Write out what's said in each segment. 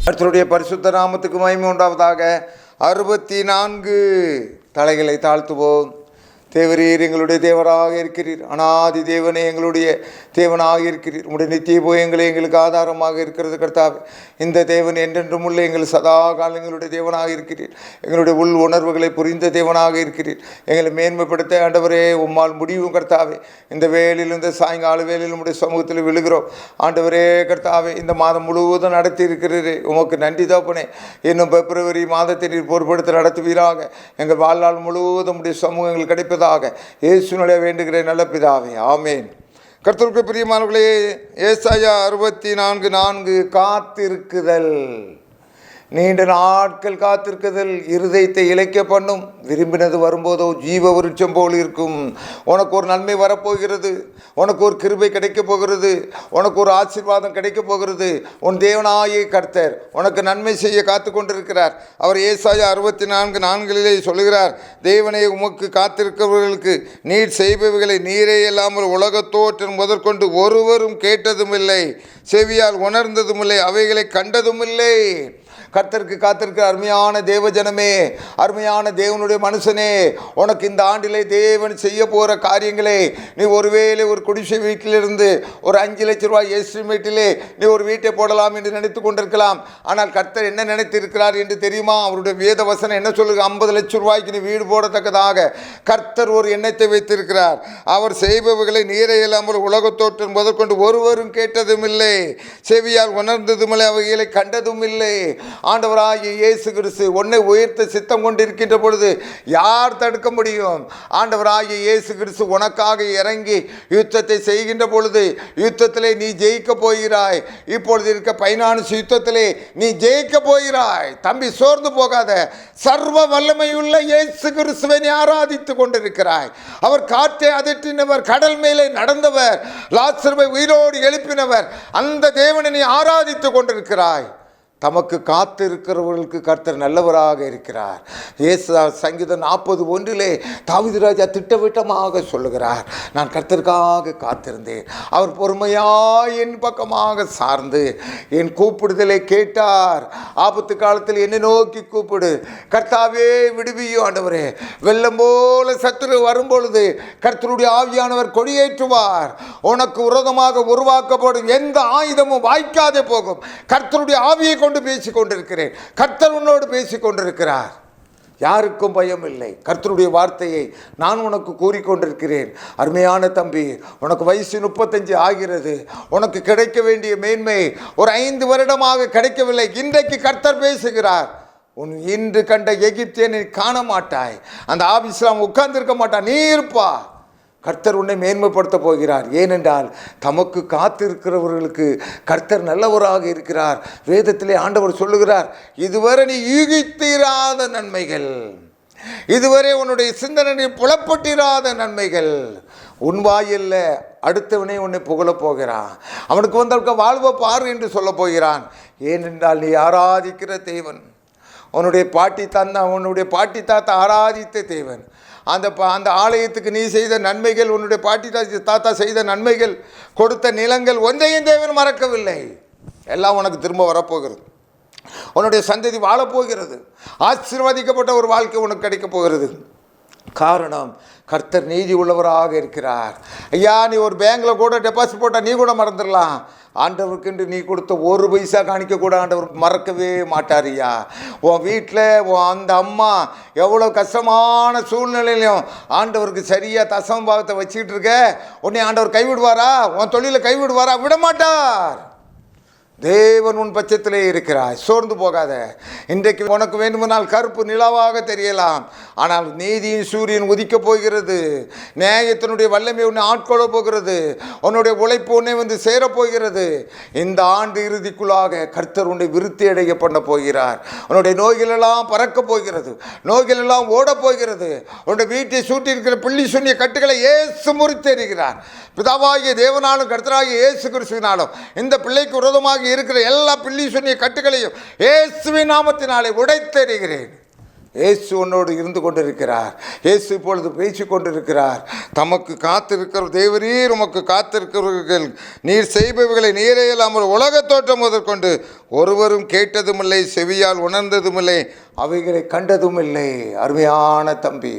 கர்த்தருடைய பரிசுத்த நாமத்துக்கு மகிமை உண்டாவதாக. 64 தலைகளை தாழ்த்துவோம். தேவரீர் எங்களுடைய தேவராக இருக்கிறீர். அனாதி தேவனே எங்களுடைய தேவனாக இருக்கிறீர். உங்களுடைய நித்திய போயங்களே எங்களுக்கு ஆதாரமாக இருக்கிறது கர்த்தாவே. இந்த தேவன் என்றென்றும் உள்ள எங்கள் சதா காலம் எங்களுடைய தேவனாக இருக்கிறீர். எங்களுடைய உள் உணர்வுகளை புரிந்த தேவனாக இருக்கிறீர். எங்களை மேன்மைப்படுத்த ஆண்டவரே உம்மால் முடிவும் கர்த்தாவே. இந்த வேளையில் இந்த சாயங்கால வேளையில் உங்களுடைய சமூகத்தில் விழுகிறோம் ஆண்டவரே கர்த்தாவே. இந்த மாதம் முழுவதும் நடத்தி இருக்கிறீரே, உமக்கு நன்றி தகப்பனே. இன்னும் பிப்ரவரி மாதத்தை நீர் பொறுப்படுத்த நடத்துவீராக. எங்கள் வாழ்நாள் முழுவதும் உடைய சமூகங்கள் கிடைப்பதாக இயேசுவினுடைய வேண்டுகிறேன் நல்ல பிதாவே, ஆமேன். கர்த்தருக்கு பிரியமானவர்களே, ஏசாயா 64:4 காத்திருக்குதல். நீண்ட நாட்கள் காத்திருக்குதல் இருதயத்தை இளைக்க பண்ணும். விரும்பினது வரும்போதோ ஜீவ விருட்சம் போல் இருக்கும். உனக்கு ஒரு நன்மை வரப்போகிறது, உனக்கு ஒரு கிருபை கிடைக்கப் போகிறது, உனக்கு ஒரு ஆசீர்வாதம் கிடைக்கப் போகிறது. உன் தேவனாகிய கர்த்தர் உனக்கு நன்மை செய்ய காத்து கொண்டிருக்கிறார். அவர் ஏசாயா 64:4 சொல்லுகிறார், தேவனை உமக்கு காத்திருக்கிறவர்களுக்கு நீர் செய்பவைகளை நீரே இல்லாமல் உலகத்தோற்றம் முதற்கொண்டு ஒருவரும் கேட்டதும் இல்லை, செவியால் உணர்ந்ததும் இல்லை, அவைகளை கண்டதும் இல்லை. கர்த்தருக்கு காத்திருக்கிற அருமையான தேவ ஜனமே, அருமையான தேவனுடைய மனுஷனே, உனக்கு இந்த ஆண்டிலே தேவன் செய்ய போகிற காரியங்களே, நீ ஒருவேளை ஒரு குடிசை வீட்டிலிருந்து ஒரு 5 லட்ச ரூபாய் எஸ்டிமேட்டிலே நீ ஒரு வீட்டை போடலாம் என்று நினைத்து கொண்டிருக்கலாம். ஆனால் கர்த்தர் என்ன நினைத்திருக்கிறார் என்று தெரியுமா? அவருடைய வேத வசனம் என்ன சொல்லுங்க? 50 லட்சம் ரூபாய்க்கு நீ வீடு போடத்தக்கதாக கர்த்தர் ஒரு எண்ணத்தை வைத்திருக்கிறார். அவர் செய்பவர்களை நீரை இல்லாமல் உலகத்தோற்றம் முதற்கொண்டு ஒருவரும் கேட்டதும் இல்லை, செவியால் உணர்ந்ததும் இல்லை, அவைகளை கண்டதும் இல்லை. ஆண்டவராகிய இயேசு கிறிஸ்து உன்னை உயர்த்த சித்தம் கொண்டிருக்கின்ற பொழுது யார் தடுக்க முடியும்? ஆண்டவராகிய இயேசு கிறிஸ்து உனக்காக இறங்கி யுத்தத்தை செய்கின்ற பொழுது யுத்தத்திலே நீ ஜெயிக்க போகிறாய். இப்பொழுது இருக்க பைனான்ஸ் யுத்தத்திலே நீ ஜெயிக்க போகிறாய். தம்பி, சோர்ந்து போகாத. சர்வ வல்லமையுள்ள இயேசு கிறிஸ்துவை நீ ஆராதித்து கொண்டிருக்கிறாய். அவர் காற்றை அதட்டினவர், கடல் மேலே நடந்தவர், லாசருவை உயிரோடு எழுப்பினவர். அந்த தேவனை நீ ஆராதித்து கொண்டிருக்கிறாய். தமக்கு காத்திருக்கிறவர்களுக்கு கர்த்தர் நல்லவராக இருக்கிறார். சங்கீதம் 40:1 தாவீது ராஜா திட்டவட்டமாக சொல்லுகிறார், நான் கர்த்தருக்காக காத்திருந்தேன், அவர் பொறுமையாய் என் பக்கமாக சார்ந்து என் கூப்பிடுதலை கேட்டார். ஆபத்து காலத்தில் என்னை நோக்கி கூப்பிடு, கர்த்தாவே விடுவியோ ஆண்டவரே. வெள்ளம் போல சத்துரு வரும்பொழுது கர்த்தருடைய ஆவியானவர் கொடியேற்றுவார். உனக்கு விரோதமாக உருவாக்கப்படும் எந்த ஆயுதமும் வாய்க்காதே போகும். கர்த்தருடைய ஆவியை கொண்டு பேசிக் கொண்டிருக்கிறேன். கர்த்தர் உன்னோடு பேசிக் கொண்டிருக்கிறார். யாருக்கும் பயம் இல்லை. கர்த்தருடைய வார்த்தையை நான் உனக்கு கூறிக்கொண்டிருக்கிறேன். அருமையான தம்பி, உனக்கு வயசு 35 ஆகிறது. உனக்கு கிடைக்க வேண்டிய மேன்மை ஒரு 5 வருடமாக கிடைக்கவில்லை. இன்றைக்கு கர்த்தர் பேசுகிறார். உன் இன்று கண்ட எகிப்தியனை காண மாட்டாய். அந்த ஆபீஸ்லாம் உட்கார்ந்திருக்க மாட்டான், நீ இருப்பா. கர்த்தர் உன்னை மேன்மைப்படுத்த போகிறார். ஏனென்றால் தமக்கு காத்திருக்கிறவர்களுக்கு கர்த்தர் நல்லவராக இருக்கிறார். வேதத்திலே ஆண்டவர் சொல்லுகிறார், இதுவரை நீ யூகித்திராத நன்மைகள், இதுவரை உன்னுடைய சிந்தனை புலப்பட்டிராத நன்மைகள் உன் வாயில்ல அடுத்தவனே உன்னை புகழப் போகிறான். அவனுக்கு வந்தவனுக்கு வாழ்வை பாரு என்று சொல்ல போகிறான். ஏனென்றால் நீ ஆராதிக்கிற தேவன், உன்னுடைய பாட்டி தாத்தா ஆராதித்த தேவன். அந்த ஆலயத்துக்கு நீ செய்த நன்மைகள், உன்னுடைய பாட்டி தாத்தா செய்த நன்மைகள், கொடுத்த நிலங்கள் ஒன்றையும் தேவன் மறக்கவில்லை. எல்லாம் உனக்கு திரும்ப வரப்போகிறது. உன்னுடைய சந்ததி வாழப்போகிறது. ஆசீர்வதிக்கப்பட்ட ஒரு வாழ்க்கை உனக்கு கிடைக்கப் போகிறது. காரணம், கர்த்தர் நீதி உள்ளவராக இருக்கிறார். ஐயா, நீ ஒரு பேங்கில் கூட டெபாசிட் போட்டால் நீ கூட மறந்துடலாம். ஆண்டவருக்கென்று நீ கொடுத்த 1 பைசா காணிக்க கூட ஆண்டவர் மறக்கவே மாட்டார். ஐயா, உன் வீட்டில் அந்த அம்மா எவ்வளோ கஷ்டமான சூழ்நிலையிலையும் ஆண்டவருக்கு சரியாக தசம பாகத்தை வச்சுக்கிட்டு இருக்க. உன்னை ஆண்டவர் கைவிடுவாரா? உன் தொழிலை கைவிடுவாரா? விடமாட்டார். தேவன் உன் பட்சத்திலே இருக்கிறாய். சோர்ந்து போகாத. இன்றைக்கு உனக்கு வேண்டுமானால் கருப்பு நிலவாக தெரியலாம், ஆனால் நீதியின் சூரியன் உதிக்கப் போகிறது. நியாயத்தினுடைய வல்லமை உன்னை ஆட்கொள்ள போகிறது. உன்னுடைய உழைப்பு உன்னை வந்து சேரப்போகிறது. இந்த ஆண்டு இறுதிக்குள்ளாக கர்த்தர் உன்னை விருத்தி அடைய பண்ண போகிறார். உன்னுடைய நோய்களெல்லாம் பறக்கப் போகிறது. நோய்களெல்லாம் ஓடப் போகிறது. உன்னுடைய வீட்டை சூட்டி இருக்கிற பிள்ளி சூன்ய கட்டுகளை இயேசு முறித்தெறிகிறார். பிதாவாகிய தேவனாலும் கர்த்தராகிய இயேசு கிறிஸ்துவினாலும் இந்த பிள்ளைக்கு விரோதமாக இருக்கிற எல்லா பிள்ளி சூன்ய கட்டுகளையும் இயேசுவின் நாமத்தினாலே உடைத்தெறிகிறேன். இயேசு உன்னோடு இருந்து கொண்டிருக்கிறார். இயேசு இப்பொழுது பேசி கொண்டிருக்கிறார். தமக்கு காத்திருக்கிற தேவரீர் உமக்கு காத்திருக்கிறவர்கள் நீர் செய்பவைகளை நீரே இல்லாமல் உலகத் தோற்றம் முதற்கொண்டு ஒருவரும் கேட்டதுமில்லை, செவியால் உணர்ந்ததுமில்லை, அவைகளை கண்டதும் இல்லை. அருமையான தம்பி,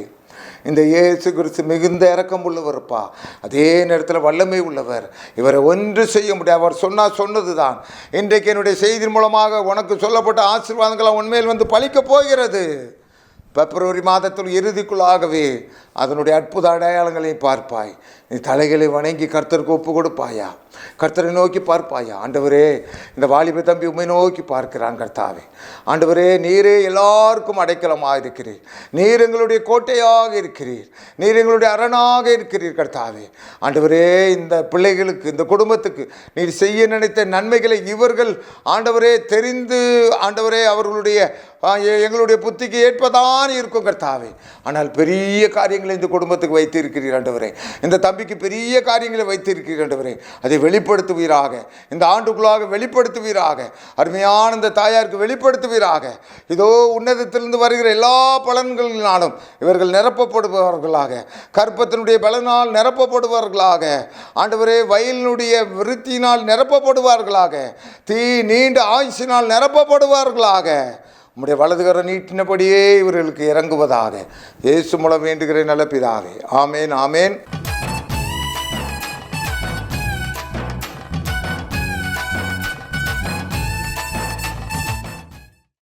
இந்த இயேசு கிறிஸ்து மிகுந்த இரக்கம் உள்ளவர்ப்பா. அதே நேரத்தில் வல்லமை உள்ளவர். இவரை ஒன்று செய்ய முடியாது. அவர் சொன்னது தான். இன்றைக்கு என்னுடைய செய்தியின் மூலமாக உனக்கு சொல்லப்பட்ட ஆசீர்வாதங்களாம் உண்மையில் வந்து பலிக்கப் போகிறது. பிப்ரவரி மாதத்தில் இறுதிக்குள்ளாகவே அதனுடைய அற்புத அடையாளங்களை பார்ப்பாய். நீ தலைகளை வணங்கி கர்த்தருக்கு ஒப்பு கொடுப்பாயா? கர்த்தரை நோக்கி பார்ப்பாயா? ஆண்டவரே, இந்த வாலிப தம்பி உண்மை நோக்கி பார்க்கிறான். கர்த்தாவே, ஆண்டவரே, நீரே எல்லாருக்கும் அடைக்கலமாக இருக்கிறீர். நீர் எங்களுடைய கோட்டையாக இருக்கிறீர். நீர் எங்களுடைய அரணாக இருக்கிறீர். கர்த்தாவே, ஆண்டவரே, இந்த பிள்ளைகளுக்கு, இந்த குடும்பத்துக்கு நீர் செய்ய நினைத்த நன்மைகளை இவர்கள் ஆண்டவரே தெரிந்து, ஆண்டவரே, அவர்களுடைய எங்களுடைய புத்திக்கு ஏற்பதான் இருக்கும் கர்த்தாவே. ஆனால் பெரிய காரியங்களை இந்த குடும்பத்துக்கு வைத்து இருக்கிறீர் ஆண்டவரே. இந்த தம்பிக்கு பெரிய காரியங்களை வைத்திருக்கிறீர் ஆண்டவரே. அதை வெளிப்படுத்துவீராக. இந்த ஆண்டுக்குள்ளாக வெளிப்படுத்துவீராக. அருமையான இந்த தாயாருக்கு வெளிப்படுத்துவீராக. இதோ உன்னதத்திலிருந்து வருகிற எல்லா பலன்களினாலும் இவர்கள் நிரப்பப்படுபவர்களாக, கற்பத்தினுடைய பலனால் நிரப்பப்படுவார்களாக, ஆண்டவரே, வயலினுடைய விருத்தியினால் நிரப்பப்படுவார்களாக, நீண்ட ஆயுசினால் நிரப்பப்படுவார்களாக. உம்முடைய வலதுகர நீட்டினபடியே இவர்களுக்கு இறங்குவதாக. இயேசு மூலம் வேண்டுகிறேன் நல்ல பிதாவே. ஆமேன், ஆமேன்.